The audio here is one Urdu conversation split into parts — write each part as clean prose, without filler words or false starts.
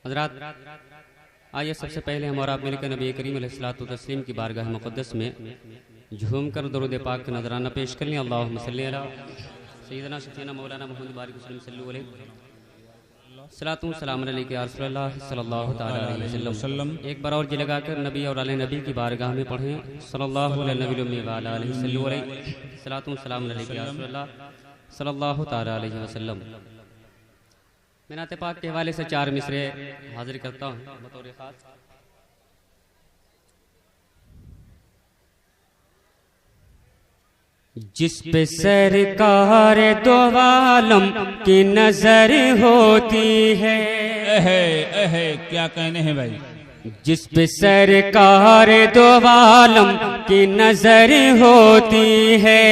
حضرات آئیے سب سے پہلے ہم اور آپ مل کر نبی کریم علیہ الصلوۃ والتسلیم کی بارگاہ مقدس میں جھوم کر درود پاک کا نذرانہ پیش کر لیں۔ اللہم صلی علی سیدنا شفیعنا مولانا محمد بارک وسلم صلو علیہ صلاۃ و سلام علیک یا رسول اللہ صلی اللہ تعالی علیہ وسلم۔ ایک بار اور جی لگا کر نبی اور آل نبی کی بارگاہ میں پڑھیں صلی اللہ علیہ نبی الامی وعلی آلہ صلو علیہ صلاۃ و سلام علیک یا رسول اللہ صلی اللہ تعالی علیہ وسلم۔ میں نعت پاک کے حوالے سے 4 مصرے حاضر کرتا ہوں بطور خاص۔ جس پہ سرکار دو عالم کی نظر ہوتی ہے، کیا کہنے ہیں بھائی؟ جس پہ سرکار دو عالم کی نظر ہوتی ہے،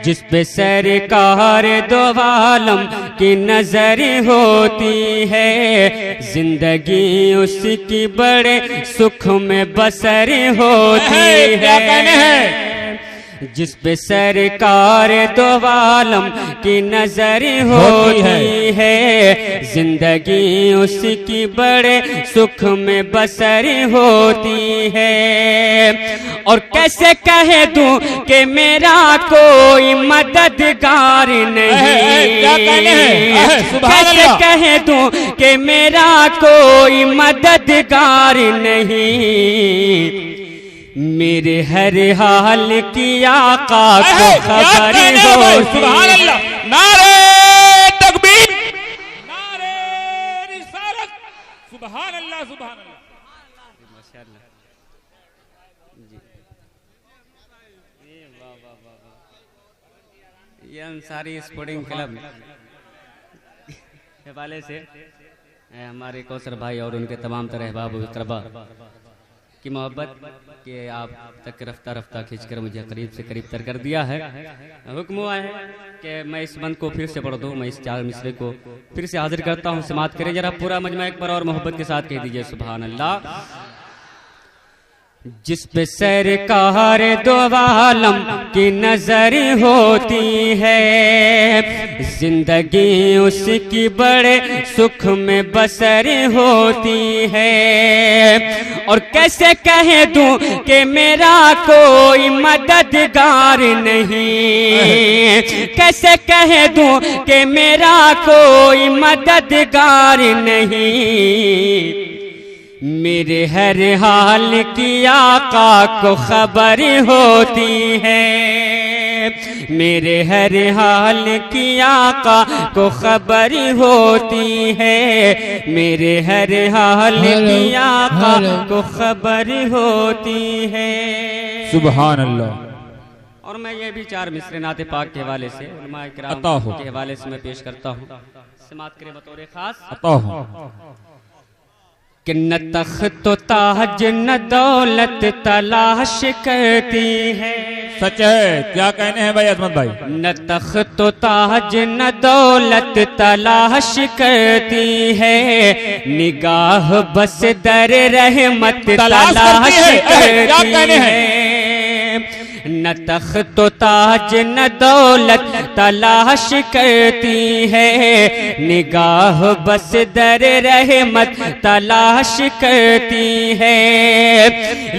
جس پہ سرکار دو عالم کی نظر ہوتی ہے، زندگی اس کی بڑے سکھ میں بسر ہوتی ہے۔ جس پہ سرکار دو عالم کی نظر ہوتی ہے، زندگی اس کی بڑے سکھ میں بسر ہوتی ہے۔ اور کیسے کہہ دوں کہ میرا کوئی مددگار نہیں، کیسے کہہ دوں کہ میرا کوئی مددگار نہیں، میرے ہر حال کی آقا کو خبر ہوتی۔ سبحان اللہ، نعرہ تکبیر، نعرہ رسالت، سبحان اللہ سبحان اللہ۔ یہ انصاری اسپورٹنگ کلب کے حوالے سے ہمارے کوثر بھائی اور ان کے تمام تر احباب و اقربا کی محبت کہ آپ تک رفتہ رفتہ کھینچ کر مجھے قریب سے قریب تر کر دیا ہے۔ حکم ہوا ہے کہ میں اس بند کو پھر سے پڑھ دوں، میں اس 4 مصرے کو پھر سے حاضر کرتا ہوں، سماعت کریں ذرا پورا مجمع ایک بار اور محبت کے ساتھ کہہ دیجئے سبحان اللہ۔ جس پہ سرکار دو عالم کی نظر ہوتی ہے، زندگی اس کی بڑے سکھ میں بسر ہوتی ہے۔ اور کیسے کہہ دوں کہ میرا کوئی مددگار نہیں، کیسے کہہ دوں کہ میرا کوئی مددگار نہیں، میرے ہر حال کی آقا کو خبر ہوتی ہے، میرے ہر حال کی آقا کو خبر ہوتی ہے، میرے ہر حال کی آقا کو خبر ہوتی ہے۔ سبحان اللہ۔ اور میں یہ بھی 4 مصرے نعت پاک کے حوالے سے علماء کرام کے حوالے سے میں پیش کرتا ہوں، سماعت کرے بطور خاص۔ عطا ہو کہ نہ تخت و تاج نہ دولت تلاش کرتی ہے، سچ ہے، کیا کہنے ہیں بھائی عظمت بھائی؟ نہ تخت و تاج نہ دولت تلاش کرتی ہے، نگاہ بس در رحمت تلاش کرتی ہے۔ نہ تخت و تاج نہ دولت تلاش کرتی ہے، نگاہ بس در رحمت تلاش کرتی ہے۔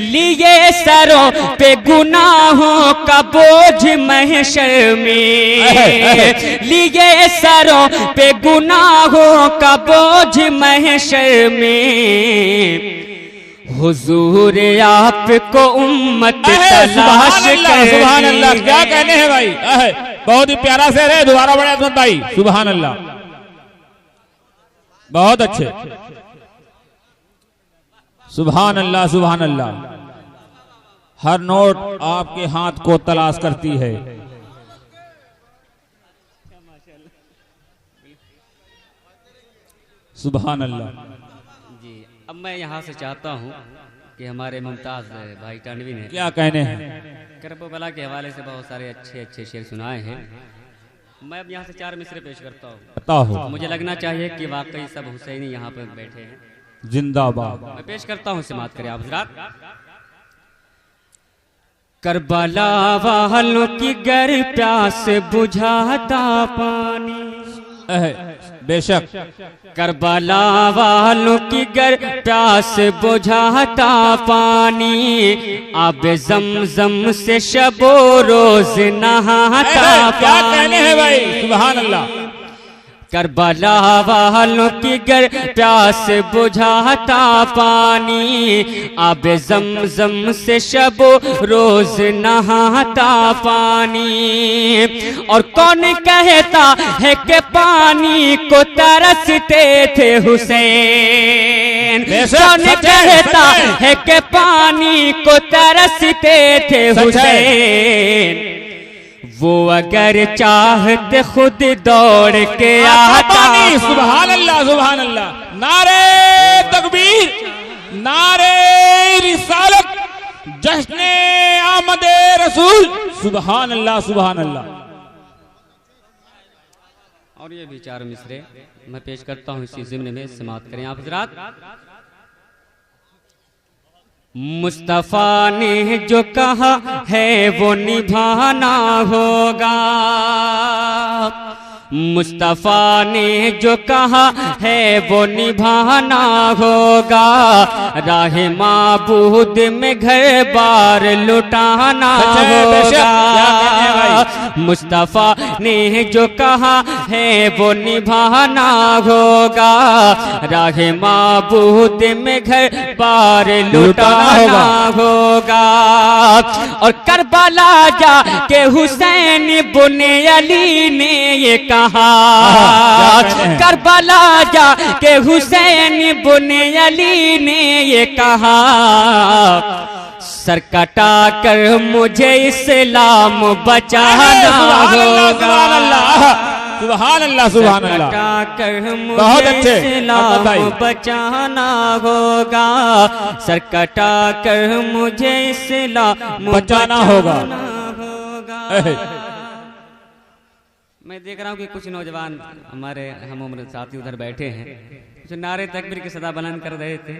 لیے سروں پہ گناہوں کا بوجھ محشر میں، لیے سروں پہ گناہوں کا بوجھ محشر میں، حضور آپ کو امت تلاش کرتی۔ سبحان اللہ، کیا کہنے ہیں بھائی؟ بہت ہی پیارا شعر ہے، دوبارہ بڑے عظمت بھائی، سبحان اللہ، بہت اچھے، سبحان اللہ سبحان اللہ۔ ہر نوٹ آپ کے ہاتھ کو تلاش کرتی ہے۔ سبحان اللہ۔ اب میں یہاں سے چاہتا ہوں کہ ہمارے ممتاز بھائی ٹانوی نے کیا کہنے ہیں؟ کرب و بلا کے حوالے سے بہت سارے اچھے شعر سنائے ہیں، میں اب یہاں سے 4 مصرے پیش کرتا ہوں۔ مجھے لگنا چاہیے کہ واقعی سب حسینی یہاں پہ بیٹھے ہیں، زندہ باد۔ میں پیش کرتا ہوں، سماعت کریں آپ حضرات۔ کربلا والوں کی گر پیاس بجھاتا پانی، بے شک کربلا والوں کی گر پیاس بجھاتا پانی آب زمزم سے شب و روز نہاتا کیا کہنے ہیں بھائی، سبحان اللہ. کربلا والوں کی گر پیاس بجھاتا پانی آب زمزم سے شب و روز نہاتا پانی اور کون کہتا ہے کہ پانی کو ترستے تھے حسین، کون کہتا ہے کہ پانی کو ترستے تھے حسین، وہ اگر چاہتے خود دوڑ کے آتا. سبحان اللہ سبحان اللہ. نعرہ تکبیر، نعرہ رسالت، جشن آمد رسول. سبحان اللہ سبحان اللہ. اور یہ بھی چار مصرے میں پیش کرتا ہوں اسی ضمن میں، سماعت کریں آپ حضرات. مصطفیٰ نے جو کہا ہے وہ نبھانا ہوگا، مصطفیٰ نے جو کہا ہے وہ نبھانا ہوگا، راہ معبود میں گھر بار لٹانا ہوگا. مصطفیٰ نے جو کہا ہے وہ نبھانا ہوگا، راہ معبود میں گھر بار لٹانا ہوگا. اور کربلا جا کے حسین بن علی نے یہ کہا، کربلا جا کے حسین بن علی نے یہ کہا، سر کٹا کر مجھے اسلام بچانا ہوگا. سبحان اللہ سبحان اللہ. کٹا کر مجھے اسلام بچانا ہوگا، سر کٹا کر مجھے اسلام بچانا ہوگا. میں دیکھ رہا ہوں کہ کچھ نوجوان ہمارے ہم عمر ساتھی ادھر بیٹھے ہیں، کچھ نعرے تکبیر کی صدا بلند کر رہے تھے،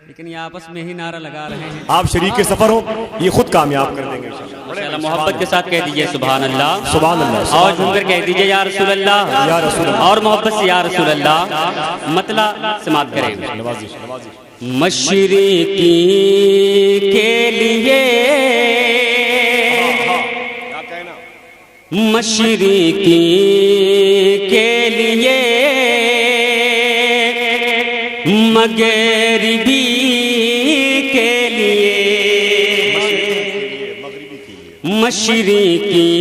لیکن یہ آپس میں ہی نعرہ لگا رہے ہیں. آپ شریک سفر ہو، یہ خود کامیاب کر دیں گے. محبت کے ساتھ کہہ دیجئے سبحان اللہ، سبحان اللہ. اور جھوم کر کہہ دیجئے یا رسول اللہ، یا رسول اللہ. اور محبت سے یا رسول اللہ. مطلع سماعت کریں. مشرقی کے لیے، مشرقی کے لیے، مغربی کے لیے، مشرقی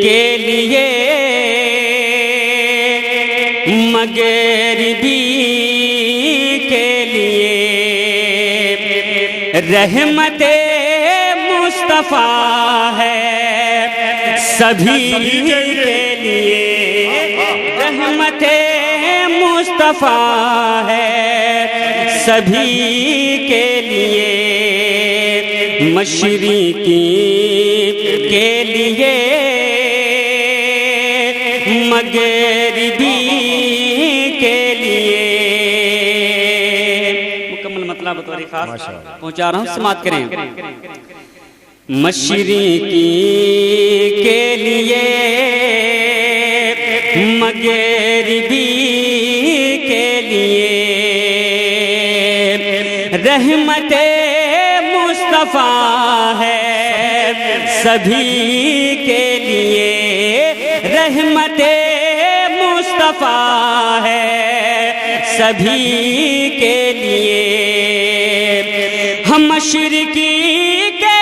کے لیے، مغربی کے لیے، رحمت مصطفیٰ ہے سبھی کے لیے، رحمت مصطفیٰ ہے سبھی کے لیے، مشرقی کے لیے، مغربی کے لیے. مکمل مطلب بطور خاص پہنچا رہا ہوں، سماعت کریں. مشرقی کے لیے، مغربی کے لیے، رحمت مصطفیٰ ہے سبھی کے لیے، رحمت مصطفیٰ ہے سبھی کے لیے. ہم مشرقی کے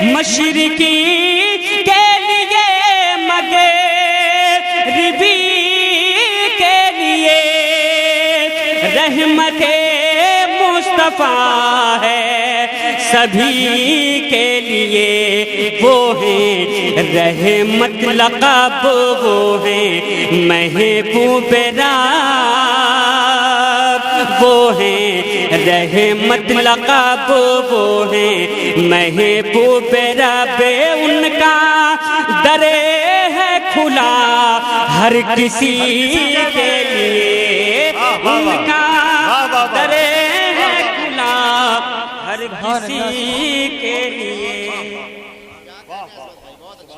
مشرقی کے لیے، مغربی کے لیے، رحمت مصطفیٰ ہے سبھی کے لیے. وہ ہیں رحمت لقب، وہ ہیں محبوب رب، وہ ہیں رحمت لقب، وہ ہیں محبوب رب. ان کا در ہے کھلا ہر کسی کے لیے، ان کا در ہے کھلا کسی کے لیے